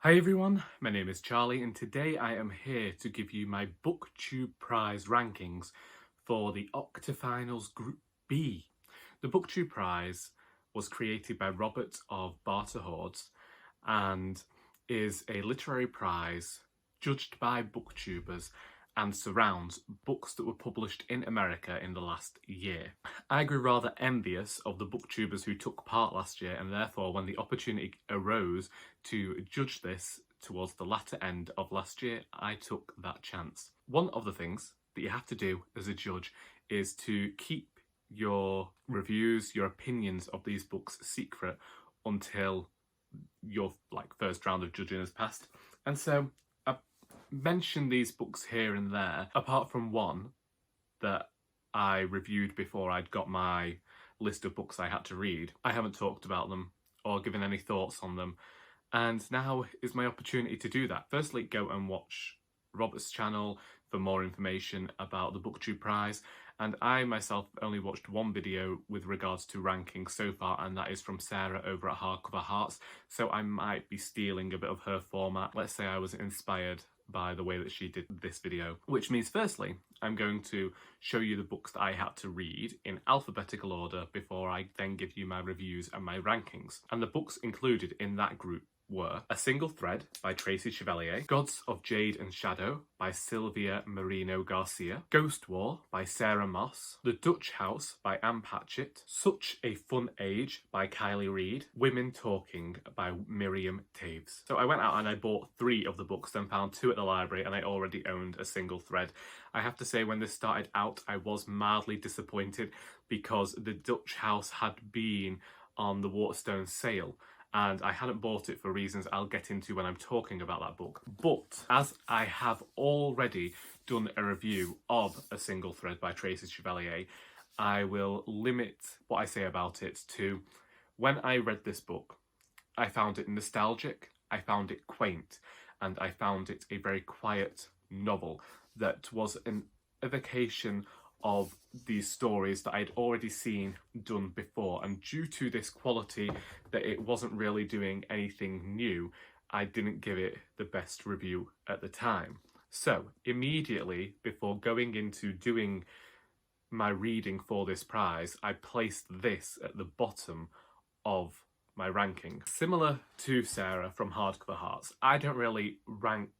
Hi everyone, my name is Charlie and today I am here to give you my Booktube Prize rankings for the Octafinals Group B. The Booktube Prize was created by Robert of Barterhoords and is a literary prize judged by booktubers and surrounds books that were published in America in the last year. I grew rather envious of the booktubers who took part last year, and therefore when the opportunity arose to judge this towards the latter end of last year, I took that chance. One of the things that you have to do as a judge is to keep your reviews, your opinions of these books secret until your first round of judging has passed. And so mention these books here and there, apart from one that I reviewed before I'd got my list of books I had to read. I haven't talked about them or given any thoughts on them, and now is my opportunity to do that. Firstly, go and watch Robert's channel for more information about the Booktube Prize, and I myself only watched one video with regards to ranking so far, and that is from Sarah over at Hardcover Hearts, so I might be stealing a bit of her format. Let's say I was inspired by the way that she did this video. Which means firstly, I'm going to show you the books that I had to read in alphabetical order before I then give you my reviews and my rankings. And the books included in that group were A Single Thread by Tracy Chevalier, Gods of Jade and Shadow by Silvia Moreno Garcia, Ghost War by Sarah Moss, The Dutch House by Anne Patchett, Such a Fun Age by Kiley Reid, Women Talking by Miriam Toews. So I went out and I bought 3 of the books, then found 2 at the library, and I already owned A Single Thread. I have to say, when this started out, I was mildly disappointed because The Dutch House had been on the Waterstone sale, and I hadn't bought it for reasons I'll get into when I'm talking about that book. But as I have already done a review of A Single Thread by Tracy Chevalier, I will limit what I say about it to when I read this book, I found it nostalgic, I found it quaint, and I found it a very quiet novel that was an evocation of these stories that I'd already seen done before, and due to this quality that it wasn't really doing anything new, I didn't give it the best review at the time. So immediately before going into doing my reading for this prize, I placed this at the bottom of my ranking. Similar to Sarah from Hardcover Hearts, I don't really rank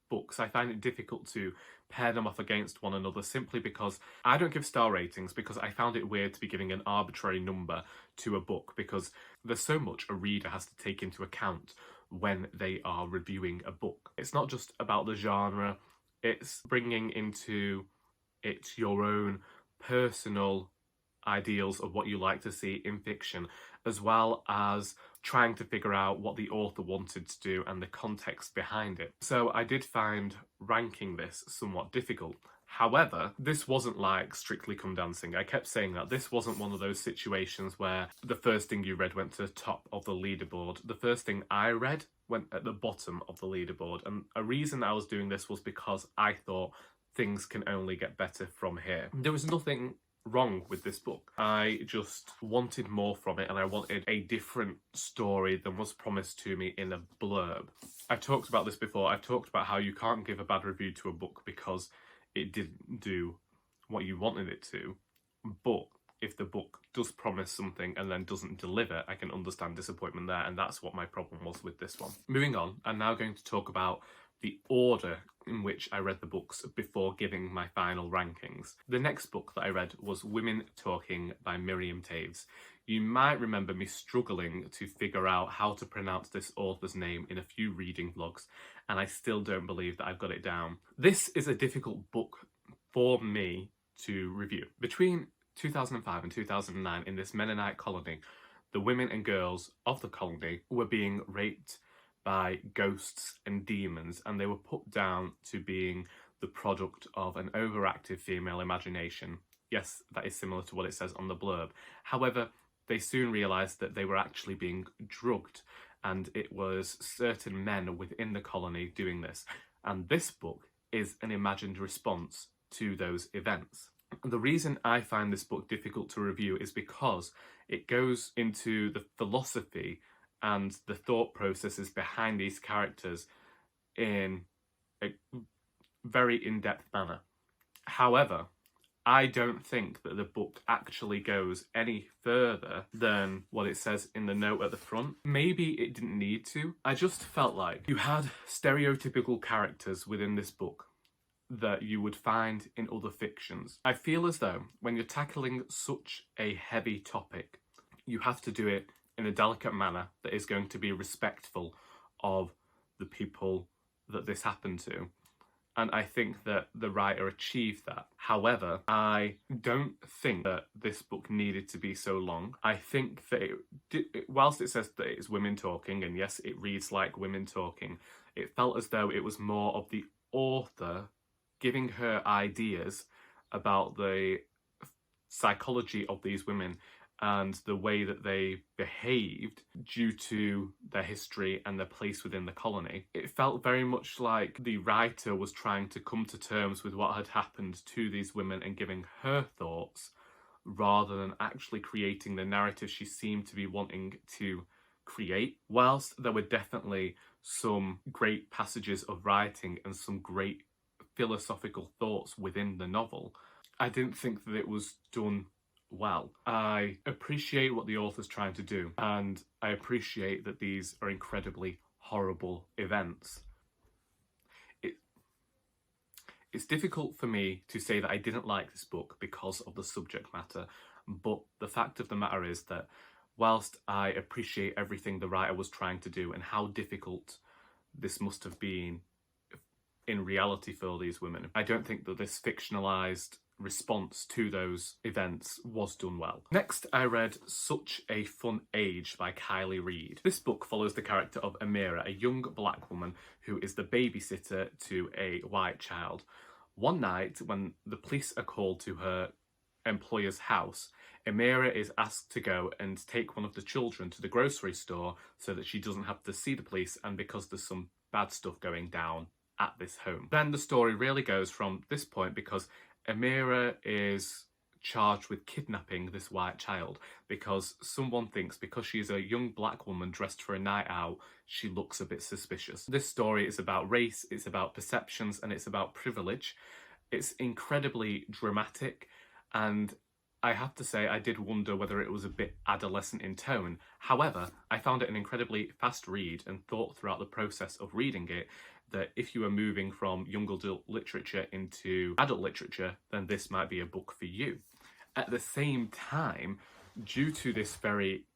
books. I find it difficult to pair them off against one another simply because I don't give star ratings, because I found it weird to be giving an arbitrary number to a book, because there's so much a reader has to take into account when they are reviewing a book. It's not just about the genre, it's bringing into it your own personal ideals of what you like to see in fiction, as well as trying to figure out what the author wanted to do and the context behind it. So I did find ranking this somewhat difficult. However, this wasn't like Strictly Come Dancing. I kept saying that this wasn't one of those situations where the first thing you read went to the top of the leaderboard. The first thing I read went at the bottom of the leaderboard, and a reason I was doing this was because I thought things can only get better from here. There was nothing wrong with this book. I just wanted more from it, and I wanted a different story than was promised to me in a blurb. I've talked about this before. I've talked about how you can't give a bad review to a book because it didn't do what you wanted it to, but if the book does promise something and then doesn't deliver, I can understand disappointment there, and that's what my problem was with this one. Moving on, I'm now going to talk about the order in which I read the books before giving my final rankings. The next book that I read was Women Talking by Miriam Toews. You might remember me struggling to figure out how to pronounce this author's name in a few reading vlogs, and I still don't believe that I've got it down. This is a difficult book for me to review. Between 2005 and 2009, in this Mennonite colony, the women and girls of the colony were being raped by ghosts and demons, and they were put down to being the product of an overactive female imagination. Yes, that is similar to what it says on the blurb. However, they soon realised that they were actually being drugged, and it was certain men within the colony doing this. And this book is an imagined response to those events. The reason I find this book difficult to review is because it goes into the philosophy and the thought processes behind these characters in a very in-depth manner. However, I don't think that the book actually goes any further than what it says in the note at the front. Maybe it didn't need to. I just felt like you had stereotypical characters within this book that you would find in other fictions. I feel as though when you're tackling such a heavy topic, you have to do it in a delicate manner that is going to be respectful of the people that this happened to. And I think that the writer achieved that. However, I don't think that this book needed to be so long. I think that whilst it says that it's women talking, and yes, it reads like women talking, it felt as though it was more of the author giving her ideas about the psychology of these women and the way that they behaved due to their history and their place within the colony. It felt very much like the writer was trying to come to terms with what had happened to these women and giving her thoughts, rather than actually creating the narrative she seemed to be wanting to create. Whilst there were definitely some great passages of writing and some great philosophical thoughts within the novel, I didn't think that it was done well. I appreciate what the author's trying to do, and I appreciate that these are incredibly horrible events. It's difficult for me to say that I didn't like this book because of the subject matter, but the fact of the matter is that whilst I appreciate everything the writer was trying to do and how difficult this must have been in reality for these women, I don't think that this fictionalised response to those events was done well. Next, I read Such a Fun Age by Kiley Reid. This book follows the character of Amira, a young black woman who is the babysitter to a white child. One night, when the police are called to her employer's house, Amira is asked to go and take one of the children to the grocery store so that she doesn't have to see the police, and because there's some bad stuff going down at this home. Then the story really goes from this point, because Amira is charged with kidnapping this white child because someone thinks because she's a young black woman dressed for a night out, she looks a bit suspicious. This story is about race, it's about perceptions, and it's about privilege. It's incredibly dramatic, and I have to say I did wonder whether it was a bit adolescent in tone. However, I found it an incredibly fast read and thought throughout the process of reading it that if you are moving from young adult literature into adult literature, then this might be a book for you. At the same time, due to this very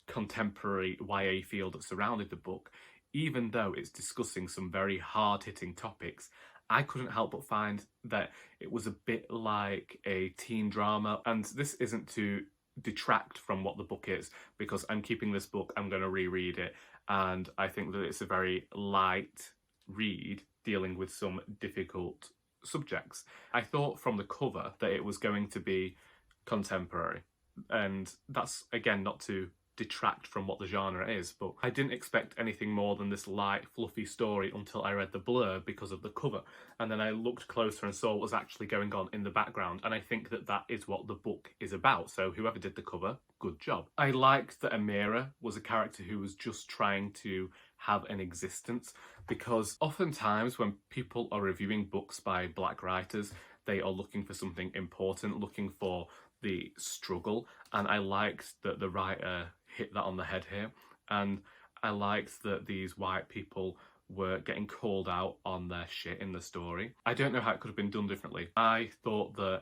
contemporary YA field that surrounded the book, even though it's discussing some very hard-hitting topics, I couldn't help but find that it was a bit like a teen drama. And this isn't to detract from what the book is, because I'm keeping this book, I'm going to reread it, and I think that it's a very light read dealing with some difficult subjects. I thought from the cover that it was going to be contemporary, and that's again not to detract from what the genre is, but I didn't expect anything more than this light fluffy story until I read the blurb because of the cover, and then I looked closer and saw what was actually going on in the background, and I think that that is what the book is about. So whoever did the cover, good job. I liked that Amira was a character who was just trying to have an existence, because oftentimes when people are reviewing books by black writers, they are looking for something important, looking for the struggle, and I liked that the writer hit that on the head here, and I liked that these white people were getting called out on their shit in the story. I don't know how it could have been done differently. I thought that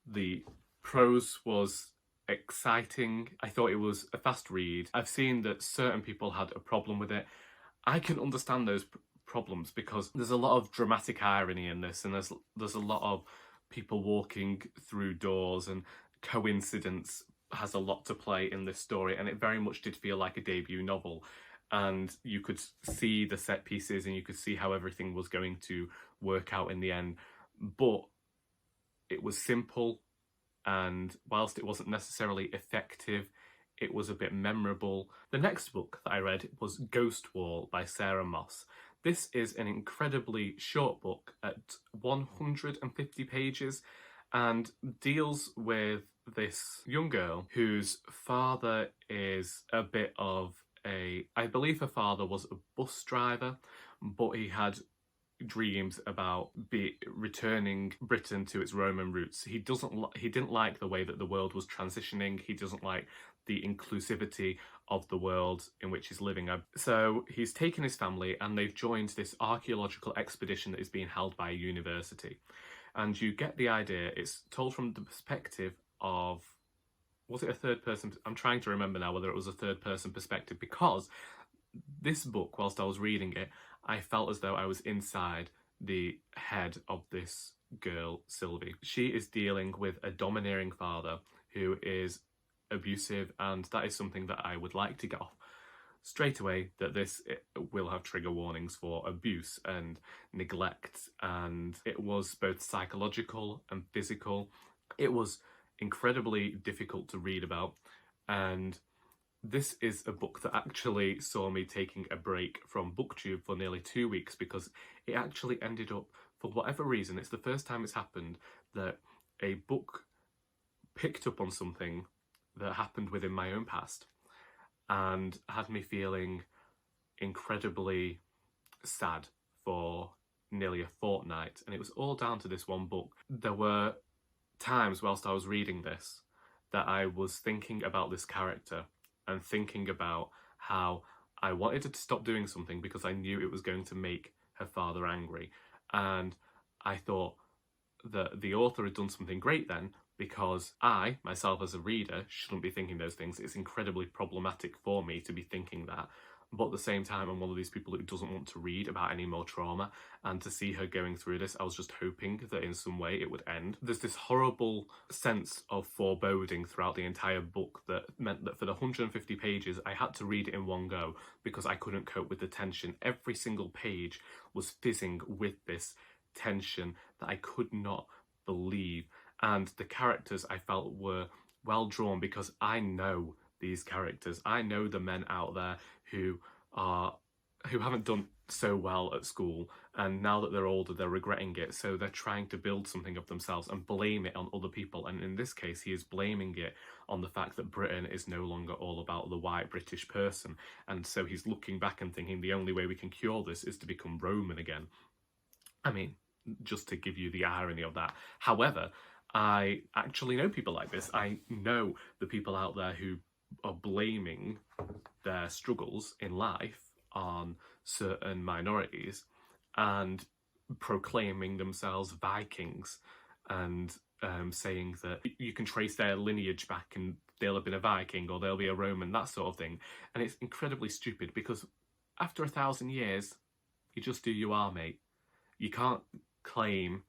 the prose was exciting. I thought it was a fast read. I've seen that certain people had a problem with it. I can understand those problems because there's a lot of dramatic irony in this, and there's a lot of people walking through doors, and coincidence has a lot to play in this story, and it very much did feel like a debut novel, and you could see the set pieces and you could see how everything was going to work out in the end, but it was simple, and whilst it wasn't necessarily effective, it was a bit memorable. The next book that I read was Ghost Wall by Sarah Moss. This is an incredibly short book at 150 pages and deals with this young girl whose father is a bit of I believe her father was a bus driver, but he had dreams about returning Britain to its Roman roots. He didn't like the way that the world was transitioning. He doesn't like the inclusivity of the world in which he's living. So he's taken his family and they've joined this archaeological expedition that is being held by a university. And you get the idea, it's told from the perspective of, was it a third person? I'm trying to remember now whether it was a third person perspective, because this book, whilst I was reading it, I felt as though I was inside the head of this girl, Silvia. She is dealing with a domineering father who is abusive, and that is something that I would like to get off straight away, that this will have trigger warnings for abuse and neglect, and it was both psychological and physical. It was incredibly difficult to read about, and this is a book that actually saw me taking a break from Booktube for nearly 2 weeks, because it actually ended up, for whatever reason, it's the first time it's happened that a book picked up on something that happened within my own past and had me feeling incredibly sad for nearly a fortnight. And it was all down to this one book. There were times whilst I was reading this that I was thinking about this character and thinking about how I wanted her to stop doing something because I knew it was going to make her father angry. And I thought that the author had done something great then, because I, myself as a reader, shouldn't be thinking those things. It's incredibly problematic for me to be thinking that. But at the same time, I'm one of these people who doesn't want to read about any more trauma, and to see her going through this, I was just hoping that in some way it would end. There's this horrible sense of foreboding throughout the entire book that meant that for the 150 pages, I had to read it in one go because I couldn't cope with the tension. Every single page was fizzing with this tension that I could not believe. And the characters I felt were well drawn because I know these characters. I know the men out there who haven't done so well at school, and now that they're older they're regretting it, so they're trying to build something of themselves and blame it on other people. And in this case he is blaming it on the fact that Britain is no longer all about the white British person, and so he's looking back and thinking the only way we can cure this is to become Roman again. I mean, just to give you the irony of that. However, I actually know people like this. I know the people out there who are blaming their struggles in life on certain minorities and proclaiming themselves Vikings, and saying that you can trace their lineage back and they'll have been a Viking or they'll be a Roman, that sort of thing. And it's incredibly stupid, because after 1,000 years, you just do you are, mate. You can't claim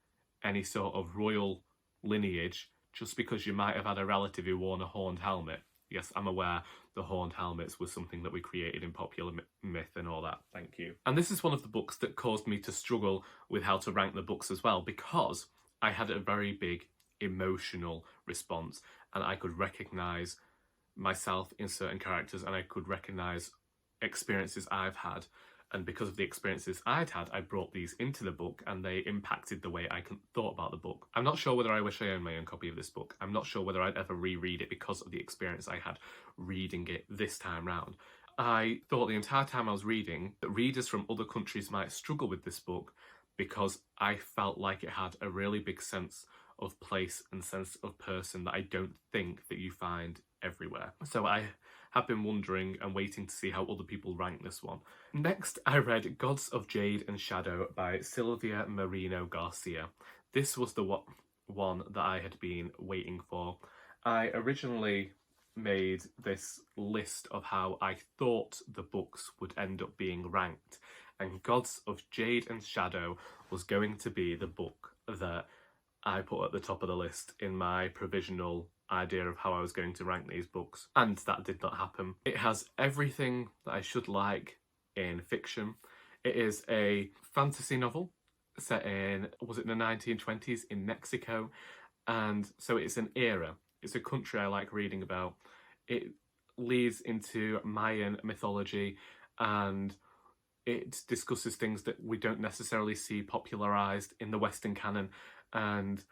any sort of royal lineage just because you might have had a relative who wore a horned helmet. Yes, I'm aware the horned helmets was something that we created in popular myth and all that, thank you. And this is one of the books that caused me to struggle with how to rank the books as well, because I had a very big emotional response and I could recognise myself in certain characters and I could recognise experiences I've had. And because of the experiences I'd had, I brought these into the book and they impacted the way I thought about the book. I'm not sure whether I wish I owned my own copy of this book. I'm not sure whether I'd ever reread it because of the experience I had reading it this time round. I thought the entire time I was reading that readers from other countries might struggle with this book because I felt like it had a really big sense of place and sense of person that I don't think that you find everywhere. So I have been wondering and waiting to see how other people rank this one. Next, I read Gods of Jade and Shadow by Silvia Moreno Garcia. This was the one that I had been waiting for. I originally made this list of how I thought the books would end up being ranked, and Gods of Jade and Shadow was going to be the book that I put at the top of the list in my provisional idea of how I was going to rank these books, and that did not happen. It has everything that I should like in fiction. It is a fantasy novel set in, was it the 1920s in Mexico? And so it's an era. It's a country I like reading about. It leads into Mayan mythology and it discusses things that we don't necessarily see popularised in the Western canon, and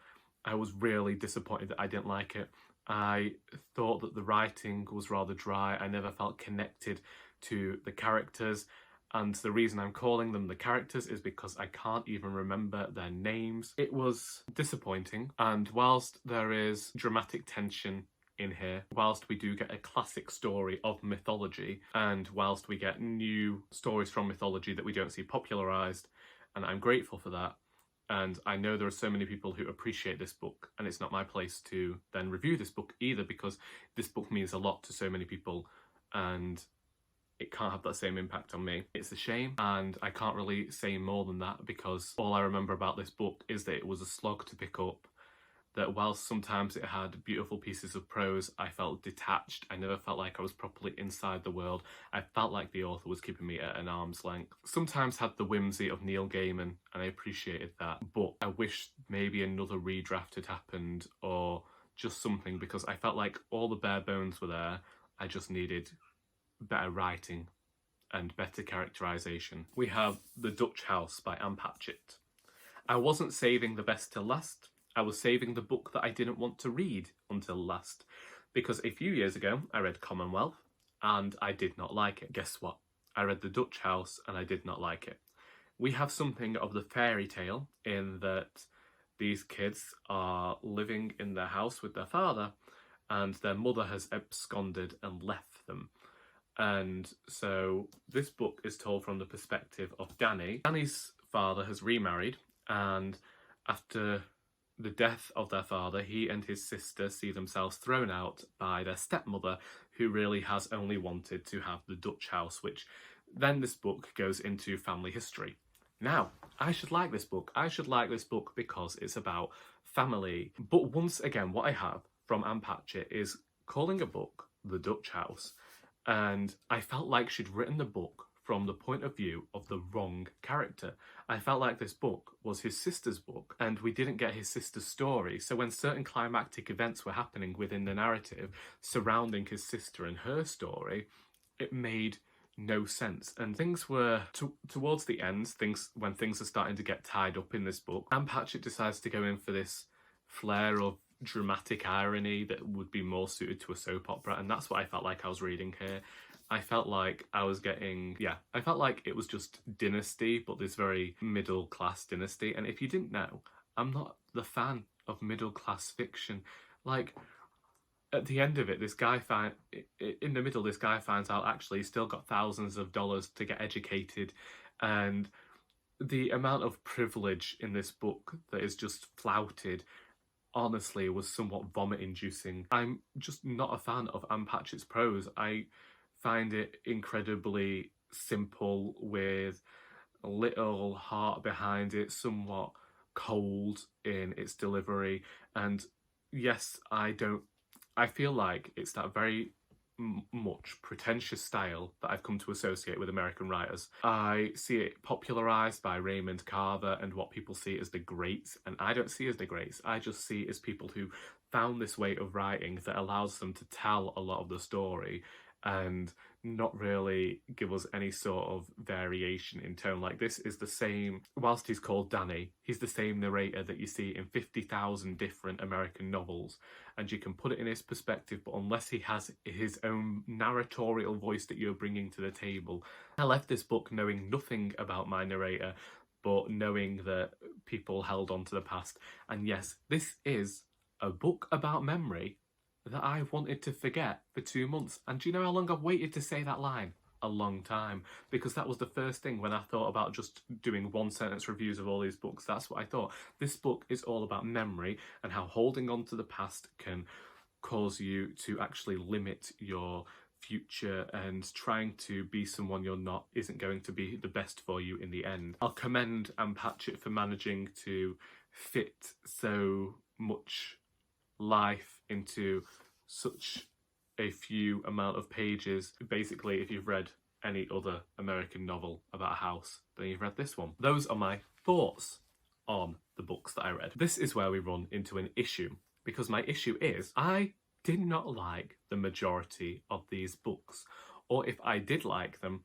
I was really disappointed that I didn't like it. I thought that the writing was rather dry. I never felt connected to the characters. And the reason I'm calling them the characters is because I can't even remember their names. It was disappointing, and whilst there is dramatic tension in here, whilst we do get a classic story of mythology, and whilst we get new stories from mythology that we don't see popularised, and I'm grateful for that, and I know there are so many people who appreciate this book, and it's not my place to then review this book either, because this book means a lot to so many people, and it can't have that same impact on me. It's a shame, and I can't really say more than that, because all I remember about this book is that it was a slog to pick up, that whilst sometimes it had beautiful pieces of prose, I felt detached. I never felt like I was properly inside the world. I felt like the author was keeping me at an arm's length. Sometimes had the whimsy of Neil Gaiman, and I appreciated that, but I wish maybe another redraft had happened, or just something, because I felt like all the bare bones were there. I just needed better writing and better characterisation. We have The Dutch House by Anne Patchett. I wasn't saving the best till last. I was saving the book that I didn't want to read until last, because a few years ago I read Commonwealth and I did not like it. Guess what? I read The Dutch House and I did not like it. We have something of the fairy tale in that these kids are living in their house with their father and their mother has absconded and left them. And so this book is told from the perspective of Danny. Danny's father has remarried, and after the death of their father, he and his sister see themselves thrown out by their stepmother, who really has only wanted to have the Dutch house, which then this book goes into family history. Now, I should like this book. I should like this book because it's about family. But once again, what I have from Anne Patchett is calling a book The Dutch House. And I felt like she'd written the book from the point of view of the wrong character. I felt like this book was his sister's book, and we didn't get his sister's story. So when certain climactic events were happening within the narrative surrounding his sister and her story, it made no sense. And things were, towards the end, when things are starting to get tied up in this book, Anne Patchett decides to go in for this flair of dramatic irony that would be more suited to a soap opera, and that's what I felt like I was reading here. I felt like I was getting, I felt like it was just Dynasty, but this very middle class Dynasty. And if you didn't know, I'm not the fan of middle class fiction. Like, at the end of it, this guy in the middle, this guy finds out actually he's still got thousands of dollars to get educated, and the amount of privilege in this book that is just flouted honestly was somewhat vomit-inducing. I'm just not a fan of Anne Patchett's prose. I find it incredibly simple with little heart behind it, somewhat cold in its delivery, and yes, I feel like it's that very much pretentious style that I've come to associate with American writers. I see it popularised by Raymond Carver and what people see as the greats, and I don't see as the greats. I just see as people who found this way of writing that allows them to tell a lot of the story and not really give us any sort of variation in tone. Like, this is the same, whilst he's called Danny, he's the same narrator that you see in 50,000 different American novels, and you can put it in his perspective, but unless he has his own narratorial voice that you're bringing to the table. I left this book knowing nothing about my narrator, but knowing that people held on to the past. And yes, this is a book about memory that I wanted to forget for 2 months. And do you know how long I've waited to say that line? A long time. Because that was the first thing when I thought about just doing one sentence reviews of all these books. That's what I thought. This book is all about memory and how holding on to the past can cause you to actually limit your future, and trying to be someone you're not isn't going to be the best for you in the end. I'll commend Anne Patchett for managing to fit so much life into such a few amount of pages. Basically, if you've read any other American novel about a house, then you've read this one. Those are my thoughts on the books that I read. This is where we run into an issue, because my issue is I did not like the majority of these books, or if I did like them,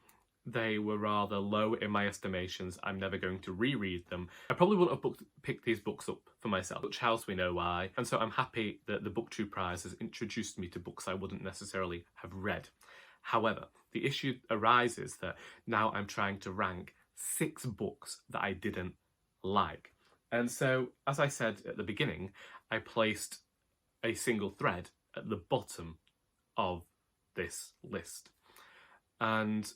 they were rather low in my estimations. I'm never going to reread them. I probably wouldn't have picked these books up for myself. Dutch House, we know why. And so I'm happy that the Booktube Prize has introduced me to books I wouldn't necessarily have read. However, The issue arises that now I'm trying to rank 6 books that I didn't like. And so, as I said at the beginning, I placed a single thread at the bottom of this list. And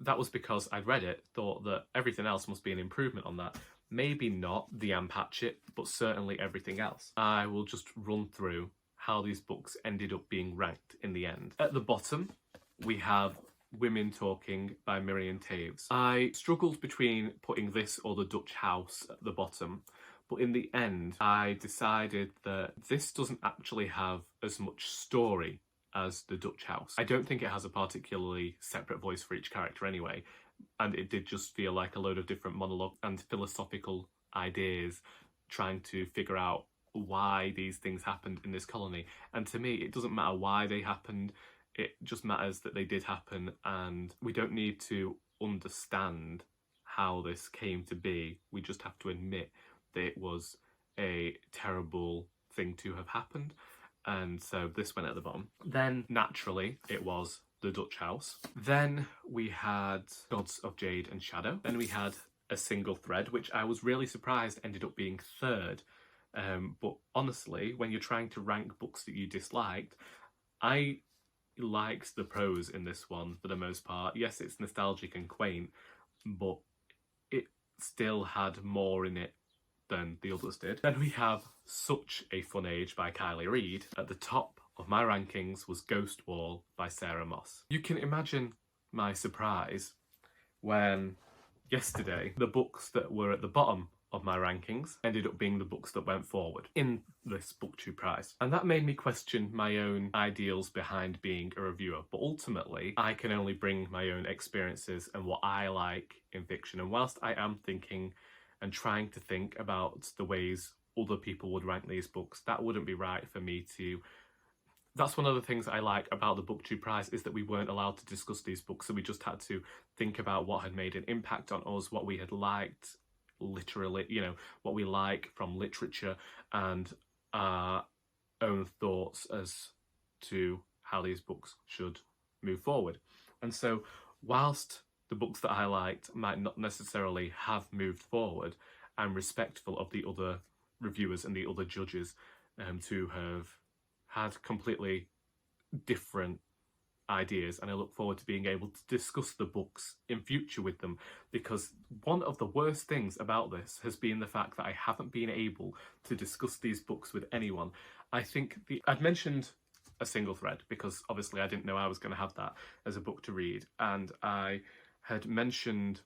that was because I'd read it, thought that everything else must be an improvement on that. Maybe not the Anne Patchett, but certainly everything else. I will just run through how these books ended up being ranked in the end. At the bottom, we have Women Talking by Miriam Toews. I struggled between putting this or The Dutch House at the bottom, but in the end, I decided that this doesn't actually have as much story as The Dutch House. I don't think it has a particularly separate voice for each character anyway, and it did just feel like a load of different monologue and philosophical ideas trying to figure out why these things happened in this colony. And to me, it doesn't matter why they happened, it just matters that they did happen, and we don't need to understand how this came to be. We just have to admit that it was a terrible thing to have happened. And so this went at the bottom. Then, naturally, it was The Dutch House. Then we had Gods of Jade and Shadow. Then we had A Single Thread, which I was really surprised ended up being third. But honestly, when you're trying to rank books that you disliked, I liked the prose in this one for the most part. Yes, it's nostalgic and quaint, but it still had more in it than the others did. Then we have Such a Fun Age by Kiley Reid. At the top of my rankings was Ghost Wall by Sarah Moss. You can imagine my surprise when yesterday the books that were at the bottom of my rankings ended up being the books that went forward in this Booktube Prize. And that made me question my own ideals behind being a reviewer. But ultimately, I can only bring my own experiences and what I like in fiction. And whilst I am thinking and trying to think about the ways other people would rank these books, that wouldn't be right for me to. That's one of the things I like about the Booktube Prize, is that we weren't allowed to discuss these books, so we just had to think about what had made an impact on us, what we had liked, literally, you know, what we like from literature, and our own thoughts as to how these books should move forward. And so, whilst the books that I liked might not necessarily have moved forward, I'm respectful of the other reviewers and the other judges to have had completely different ideas, and I look forward to being able to discuss the books in future with them, because one of the worst things about this has been the fact that I haven't been able to discuss these books with anyone. I think I'd mentioned A Single Thread because obviously I didn't know I was going to have that as a book to read, and I mentioned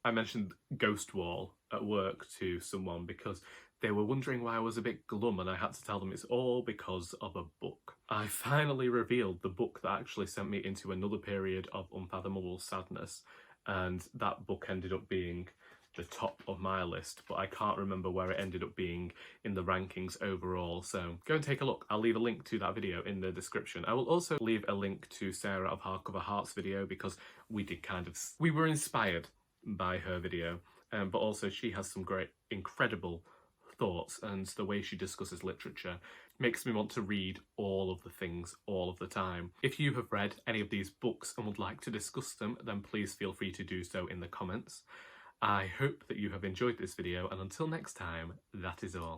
Ghost Wall at work to someone because they were wondering why I was a bit glum, and I had to tell them it's all because of a book. I finally revealed the book that actually sent me into another period of unfathomable sadness, and that book ended up being the top of my list, but I can't remember where it ended up being in the rankings overall, so go and take a look. I'll leave a link to that video in the description. I will also leave a link to Sarah of Hardcover Heart's video because we were inspired by her video, but also she has some great, incredible thoughts, and the way she discusses literature makes me want to read all of the things all of the time. If you have read any of these books and would like to discuss them, then please feel free to do so in the comments. I hope that you have enjoyed this video, and until next time, that is all.